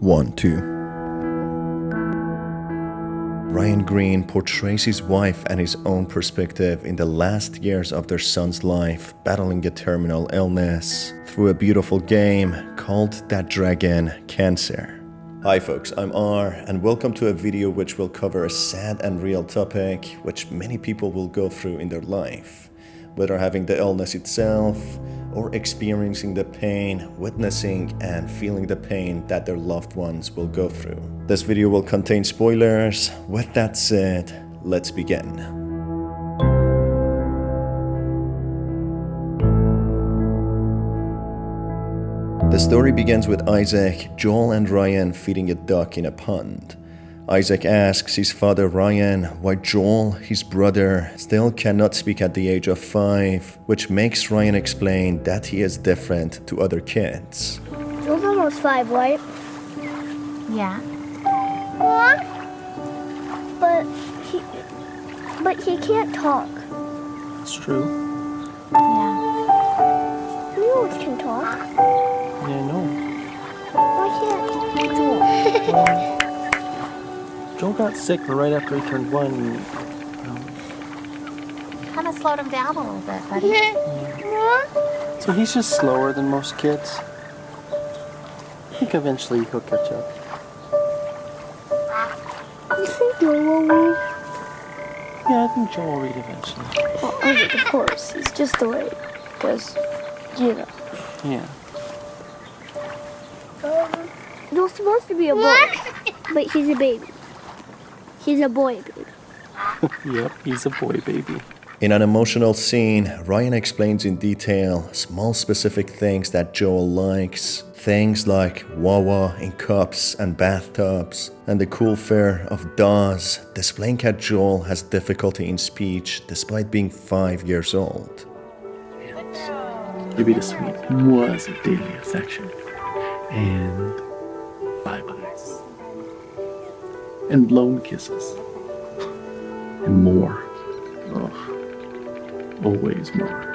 1, 2. Ryan Green portrays his wife and his own perspective in the last years of their son's life, battling a terminal illness through a beautiful game called That Dragon Cancer. Hi folks, I'm R, and welcome to a video which will cover a sad and real topic which many people will go through in their life, whether having the illness itself or experiencing the pain, witnessing and feeling the pain that their loved ones will go through. This video will contain spoilers. With that said, let's begin. The story begins with Isaac, Joel and Ryan feeding a duck in a pond. Isaac asks his father Ryan why Joel, his brother, still cannot speak at the age of 5, which makes Ryan explain that he is different to other kids. Joel's almost 5, right? Yeah. But he can't talk. It's true. Yeah. You can talk. Yeah, I know. Why can't Joel? Joel got sick right after he turned 1. Kind of slowed him down a little bit, buddy. So he's just slower than most kids. I think eventually he'll catch up. You think Joel will read? Yeah, I think Joel will read eventually. Well, Isaac, of course. He's just delayed. Because, you know. Yeah. Joel's supposed to be a boy. But he's a baby. He's a boy baby. Yep, he's a boy baby. In an emotional scene, Ryan explains in detail small specific things that Joel likes. Things like Wawa in cups and bathtubs, and the cool fare of Dawes, displaying how Joel has difficulty in speech despite being 5 years old. Give me the sweet was a daily affection. And bye-byes. And lone kisses. And more. Oh, always more.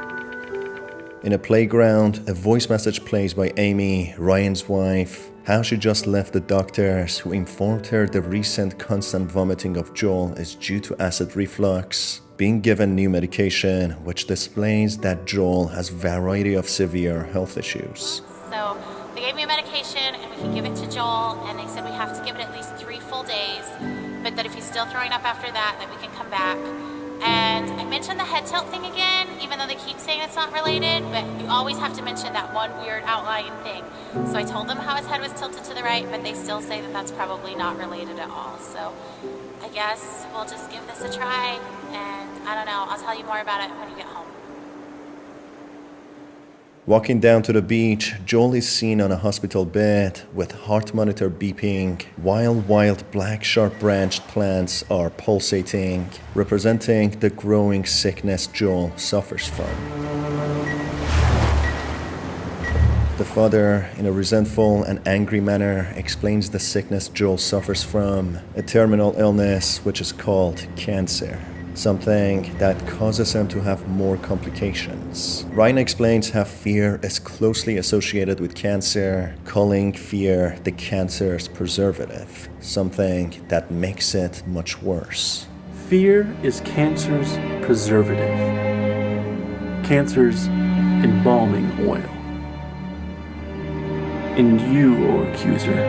In a playground, a voice message plays by Amy, Ryan's wife, how she just left the doctors who informed her the recent constant vomiting of Joel is due to acid reflux, being given new medication, which displays that Joel has a variety of severe health issues. So they gave me a medication and we can give it to Joel, and they said we have to give it at least 3 full days, but that if he's still throwing up after that we can come back. And I mentioned the head tilt thing again, even though they keep saying it's not related, but you always have to mention that one weird outlying thing. So I told them how his head was tilted to the right, but they still say that that's probably not related at all. So I guess we'll just give this a try, and I don't know, I'll tell you more about it when you get home. Walking down to the beach, Joel is seen on a hospital bed with heart monitor beeping, while wild black sharp branched plants are pulsating, representing the growing sickness Joel suffers from. The father, in a resentful and angry manner, explains the sickness Joel suffers from, a terminal illness which is called cancer. Something that causes him to have more complications. Ryan explains how fear is closely associated with cancer, calling fear the cancer's preservative, something that makes it much worse. Fear is cancer's preservative. Cancer's embalming oil. And you, O accuser,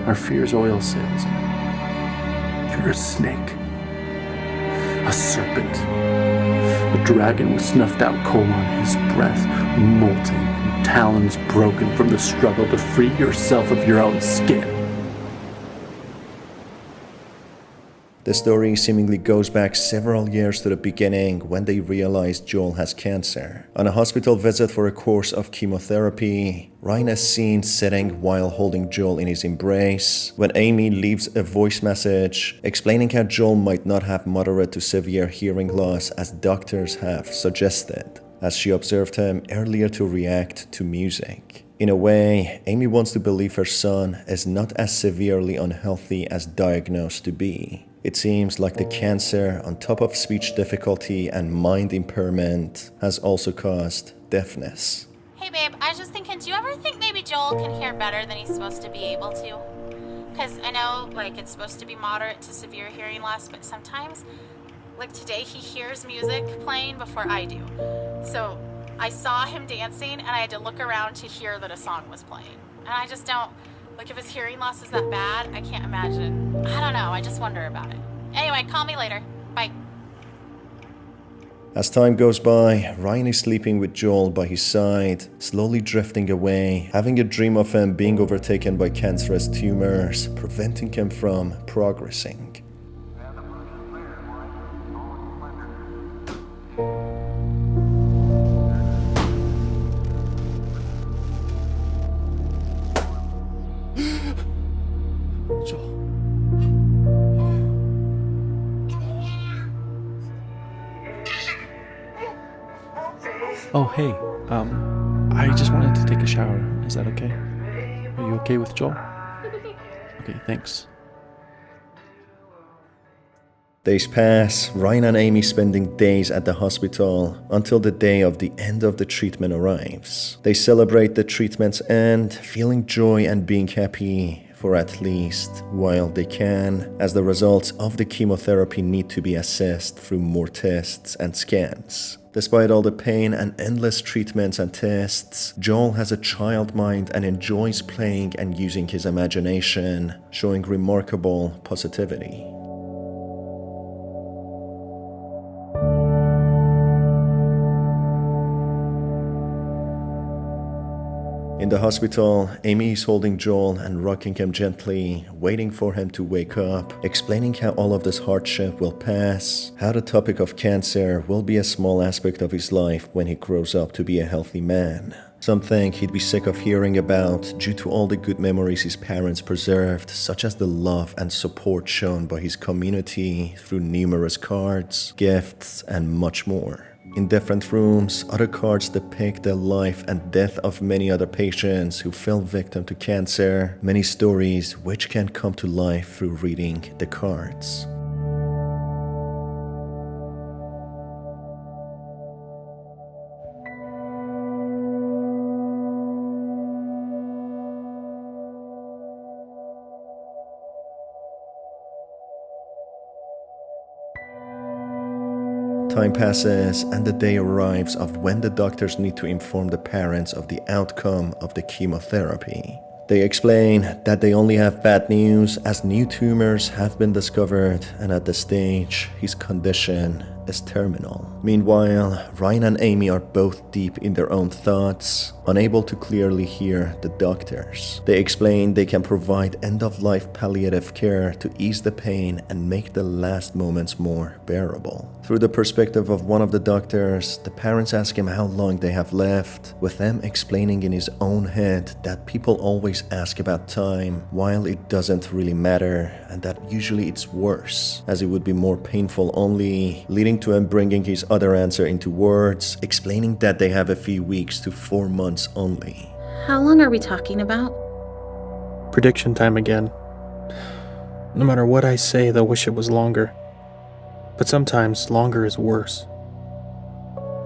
are fear's oil salesman. You're a snake. A serpent. A dragon with snuffed out coal on his breath, molting, and talons broken from the struggle to free yourself of your own skin. The story seemingly goes back several years to the beginning when they realized Joel has cancer. On a hospital visit for a course of chemotherapy, Ryan is seen sitting while holding Joel in his embrace, when Amy leaves a voice message explaining how Joel might not have moderate to severe hearing loss as doctors have suggested, as she observed him earlier to react to music. In a way, Amy wants to believe her son is not as severely unhealthy as diagnosed to be. It seems like the cancer, on top of speech difficulty and mind impairment, has also caused deafness. Hey Hey babe, I was just thinking, do you ever think maybe Joel can hear better than he's supposed to be able to? Because I know, like, it's supposed to be moderate to severe hearing loss, but sometimes, like today, he hears music playing before I do. So I saw him dancing, and I had to look around to hear that a song was playing. And I just don't, like, if his hearing loss is that bad, I can't imagine. I don't know, I just wonder about it. Anyway, call me later. Bye. As time goes by, Ryan is sleeping with Joel by his side, slowly drifting away, having a dream of him being overtaken by cancerous tumors, preventing him from progressing. Joel. Oh, hey. I just wanted to take a shower. Is that okay? Are you okay with Joel? Okay, thanks. Days pass, Ryan and Amy spending days at the hospital until the day of the end of the treatment arrives. They celebrate the treatment's end, feeling joy and being happy for at least while they can, as the results of the chemotherapy need to be assessed through more tests and scans. Despite all the pain and endless treatments and tests, Joel has a child mind and enjoys playing and using his imagination, showing remarkable positivity. In the hospital, Amy is holding Joel and rocking him gently, waiting for him to wake up, explaining how all of this hardship will pass, how the topic of cancer will be a small aspect of his life when he grows up to be a healthy man. Something he'd be sick of hearing about due to all the good memories his parents preserved, such as the love and support shown by his community through numerous cards, gifts, and much more. In different rooms, other cards depict the life and death of many other patients who fell victim to cancer, many stories which can come to life through reading the cards. Time passes and the day arrives of when the doctors need to inform the parents of the outcome of the chemotherapy. They explain that they only have bad news as new tumors have been discovered, and at this stage, his condition is terminal. Meanwhile, Ryan and Amy are both deep in their own thoughts, unable to clearly hear the doctors. They explain they can provide end-of-life palliative care to ease the pain and make the last moments more bearable. Through the perspective of one of the doctors, the parents ask him how long they have left, with them explaining in his own head that people always ask about time, while it doesn't really matter, and that usually it's worse, as it would be more painful only, leading to him bringing his other answer into words, explaining that they have a few weeks to 4 months only. How long are we talking about? Prediction time again. No matter what I say, they'll wish it was longer. But sometimes longer is worse.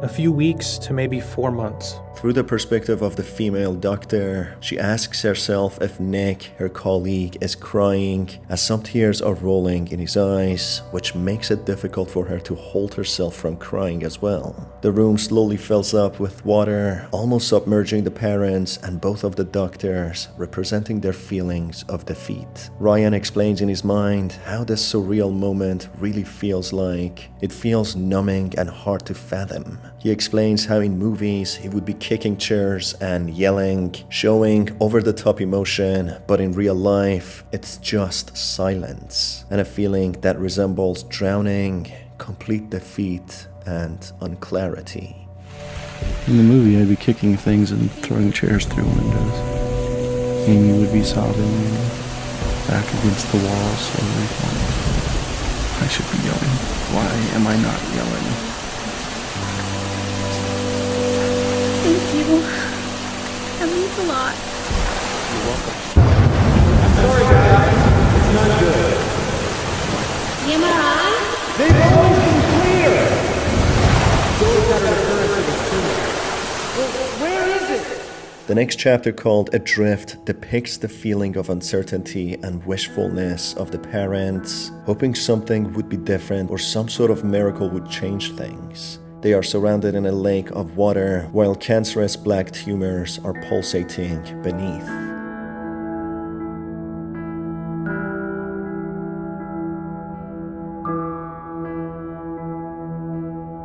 A few weeks to maybe 4 months. Through the perspective of the female doctor, she asks herself if Nick, her colleague, is crying as some tears are rolling in his eyes, which makes it difficult for her to hold herself from crying as well. The room slowly fills up with water, almost submerging the parents and both of the doctors, representing their feelings of defeat. Ryan explains in his mind how this surreal moment really feels like. It feels numbing and hard to fathom. He explains how in movies he would be kicking chairs and yelling, showing over-the-top emotion, but in real life, it's just silence, and a feeling that resembles drowning, complete defeat, and unclarity. In the movie, I'd be kicking things and throwing chairs through windows. Amy would be sobbing, back against the wall, slowly falling. I should be yelling. Why am I not yelling? Thank you. That means a lot. You're welcome. I'm sorry, guys. It's not good. The MRI? They've always been clear. Joel's got a recurrence of a tumor. Well, where is it? The next chapter, called Adrift, depicts the feeling of uncertainty and wishfulness of the parents, hoping something would be different or some sort of miracle would change things. They are surrounded in a lake of water while cancerous black tumors are pulsating beneath.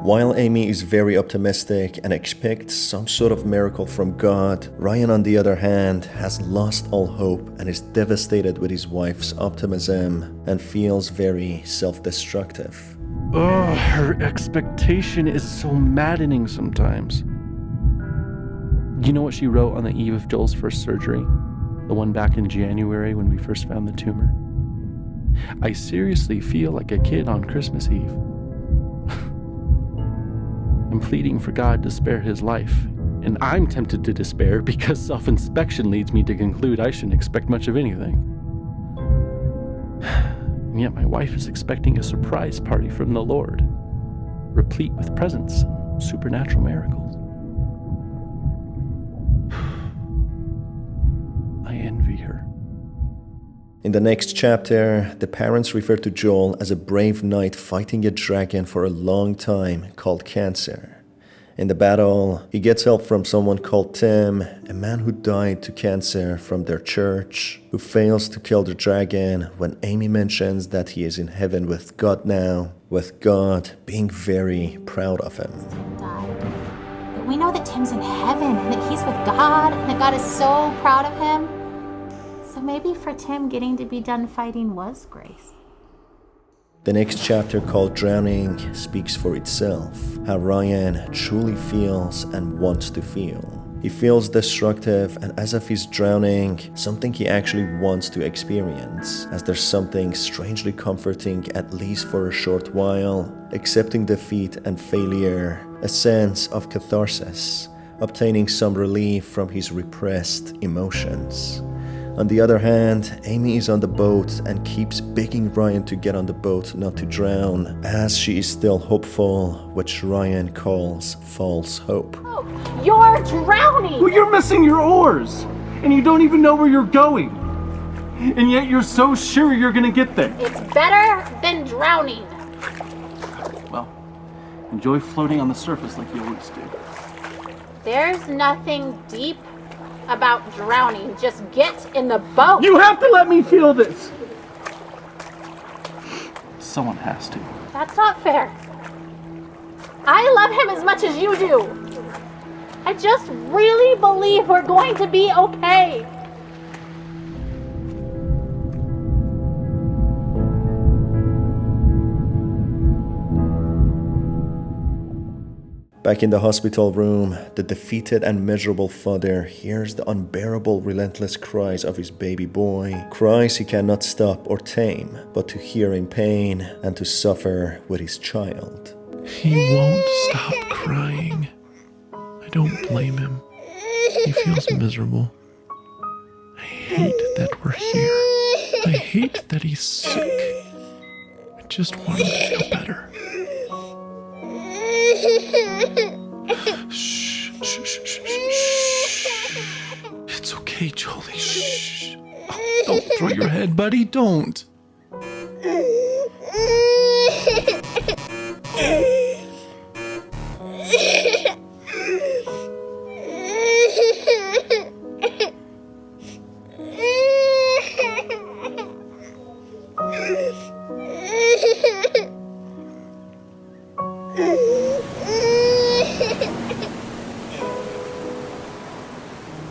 While Amy is very optimistic and expects some sort of miracle from God, Ryan, on the other hand, has lost all hope and is devastated with his wife's optimism and feels very self-destructive. Oh, her expectation is so maddening sometimes. You know what she wrote on the eve of Joel's first surgery? The one back in January when we first found the tumor? I seriously feel like a kid on Christmas Eve. I'm pleading for God to spare his life, and I'm tempted to despair because self-inspection leads me to conclude I shouldn't expect much of anything. And yet my wife is expecting a surprise party from the Lord, replete with presents and supernatural miracles. I envy her. In the next chapter, the parents refer to Joel as a brave knight fighting a dragon for a long time called cancer. In the battle, he gets help from someone called Tim, a man who died to cancer from their church, who fails to kill the dragon when Amy mentions that he is in heaven with God now, with God being very proud of him. But we know that Tim's in heaven and that he's with God and that God is so proud of him. So maybe for Tim, getting to be done fighting was grace. The next chapter, called Drowning, speaks for itself, how Ryan truly feels and wants to feel. He feels destructive and as if he's drowning, something he actually wants to experience, as there's something strangely comforting, at least for a short while, accepting defeat and failure, a sense of catharsis, obtaining some relief from his repressed emotions. On the other hand, Amy is on the boat and keeps begging Ryan to get on the boat not to drown, as she is still hopeful, which Ryan calls false hope. Oh, you're drowning! Well, you're missing your oars, and you don't even know where you're going. And yet you're so sure you're gonna get there. It's better than drowning. Well, enjoy floating on the surface like you always do. There's nothing deep about drowning. Just get in the boat. You have to let me feel this. Someone has to. That's not fair. I love him as much as you do. I just really believe we're going to be okay. Back in the hospital room, the defeated and miserable father hears the unbearable, relentless cries of his baby boy, cries he cannot stop or tame, but to hear in pain and to suffer with his child. He won't stop crying. I don't blame him. He feels miserable. I hate that we're here. I hate that he's sick. I just want him to feel better. Shh, shh, shh, shh, shh. It's okay, Jolie. Shh. Oh, don't throw your head, buddy. Don't.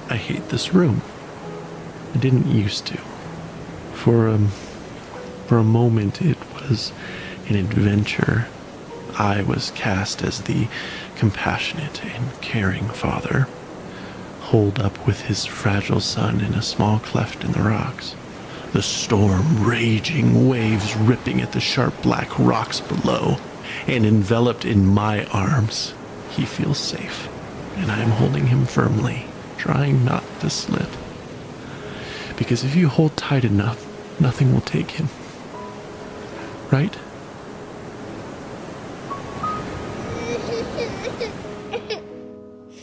I hate this room. I didn't used to. For a moment, it was an adventure. I was cast as the compassionate and caring father, holed up with his fragile son in a small cleft in the rocks. The storm raging, waves ripping at the sharp black rocks below, and enveloped in my arms, he feels safe, and I am holding him firmly, trying not to slip. Because if you hold tight enough, nothing will take him. Right?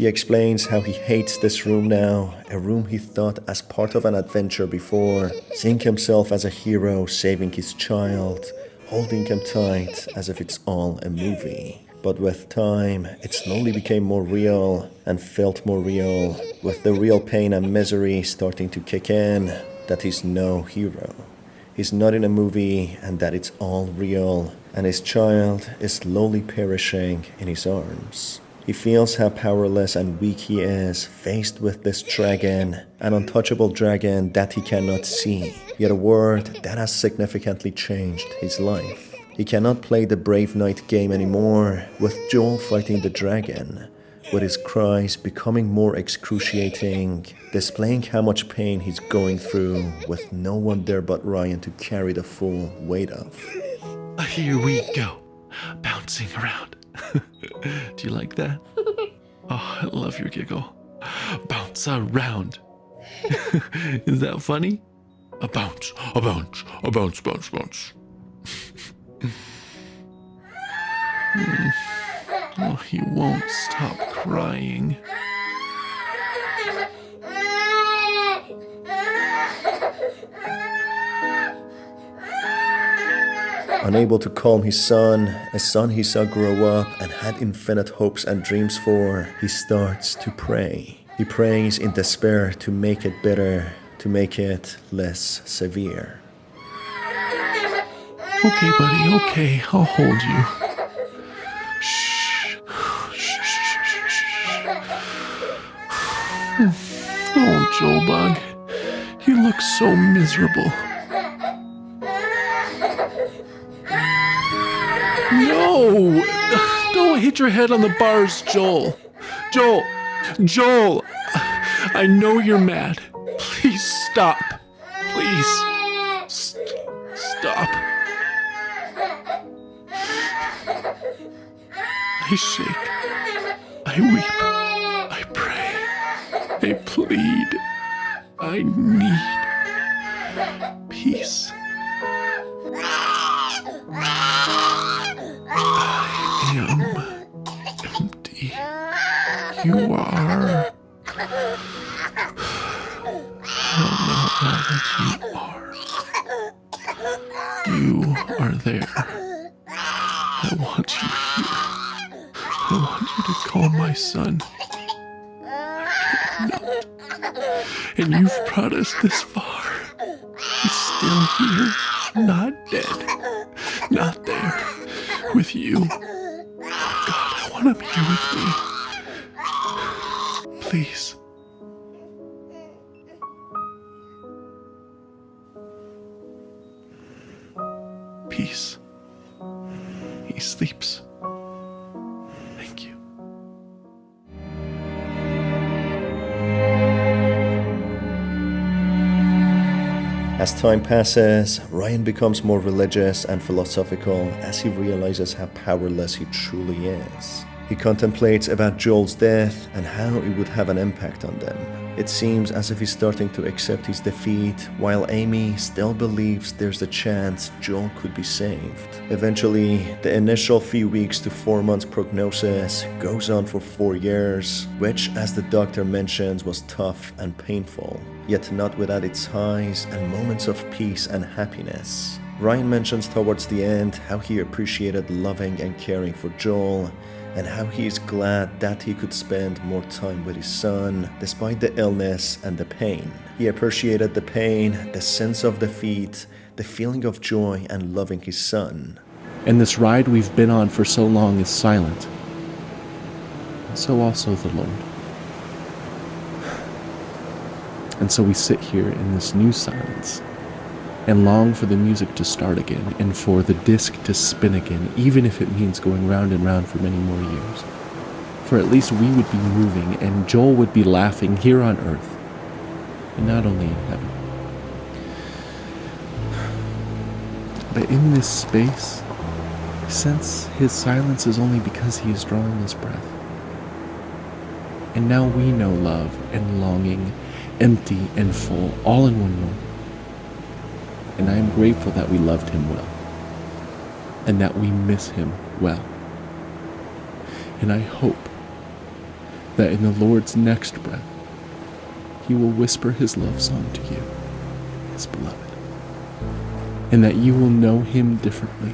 He explains how he hates this room now, a room he thought as part of an adventure before, seeing himself as a hero saving his child, holding him tight as if it's all a movie. But with time, it slowly became more real and felt more real, with the real pain and misery starting to kick in, that he's no hero. He's not in a movie and that it's all real, and his child is slowly perishing in his arms. He feels how powerless and weak he is faced with this dragon, an untouchable dragon that he cannot see, yet a word that has significantly changed his life. He cannot play the brave knight game anymore, with Joel fighting the dragon, with his cries becoming more excruciating, displaying how much pain he's going through, with no one there but Ryan to carry the full weight of. Here we go, bouncing around. Do you like that? Oh, I love your giggle. Bounce around. Is that funny? A bounce, a bounce, a bounce, bounce, bounce. Oh, he won't stop crying. Unable to calm his son, a son he saw grow up and had infinite hopes and dreams for, he starts to pray. He prays in despair to make it better, to make it less severe. Okay, buddy, okay, I'll hold you. Shh. Shh, shh, shh, shh. Oh, Joel Bug, you look so miserable. No! Don't hit your head on the bars, Joel. Joel! I know you're mad. Please stop. Please. Stop. I shake. I weep. I pray. I plead. I need peace. I am empty. You are. Oh, now that you are there. I want you here. I want you to call my son. I cannot. And you've brought us this far. He's still here, not dead, not there, with you. Oh God, I want him here with me. Please. Peace. He sleeps. Thank you. As time passes, Ryan becomes more religious and philosophical as he realizes how powerless he truly is. He contemplates about Joel's death and how it would have an impact on them. It seems as if he's starting to accept his defeat, while Amy still believes there's a chance Joel could be saved. Eventually, the initial few weeks to 4 months prognosis goes on for 4 years, which, as the doctor mentions, was tough and painful, yet not without its highs and moments of peace and happiness. Ryan mentions towards the end how he appreciated loving and caring for Joel, and how he is glad that he could spend more time with his son despite the illness and the pain. He appreciated the pain, the sense of defeat, the feeling of joy and loving his son. And this ride we've been on for so long is silent. And so also the Lord. And so we sit here in this new silence and long for the music to start again and for the disc to spin again, even if it means going round and round for many more years. For at least we would be moving and Joel would be laughing here on earth and not only in heaven. But in this space, I sense his silence is only because he is drawing his breath. And now we know love and longing, empty and full, all in one moment. And I am grateful that we loved him well, and that we miss him well. And I hope that in the Lord's next breath, he will whisper his love song to you, his beloved, and that you will know him differently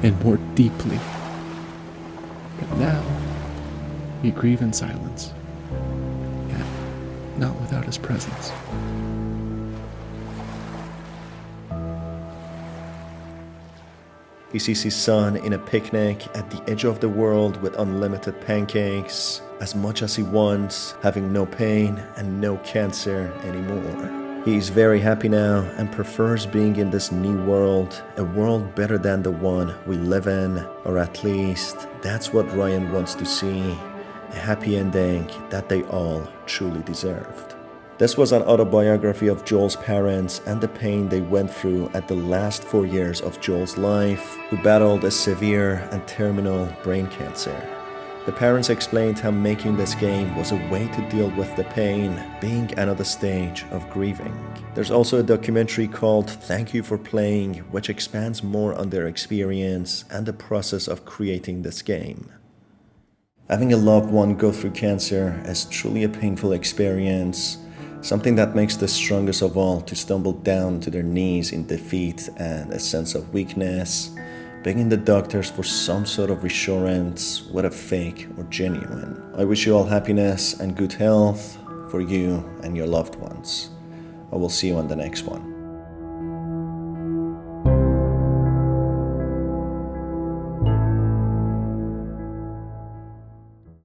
and more deeply. But now, you grieve in silence, yet not without his presence. He sees his son in a picnic at the edge of the world with unlimited pancakes, as much as he wants, having no pain and no cancer anymore. He is very happy now and prefers being in this new world, a world better than the one we live in, or at least that's what Ryan wants to see, a happy ending that they all truly deserved. This was an autobiography of Joel's parents and the pain they went through at the last 4 years of Joel's life, who battled a severe and terminal brain cancer. The parents explained how making this game was a way to deal with the pain, being another stage of grieving. There's also a documentary called Thank You for Playing, which expands more on their experience and the process of creating this game. Having a loved one go through cancer is truly a painful experience, something that makes the strongest of all to stumble down to their knees in defeat and a sense of weakness, begging the doctors for some sort of reassurance, whether fake or genuine. I wish you all happiness and good health for you and your loved ones. I will see you on the next one.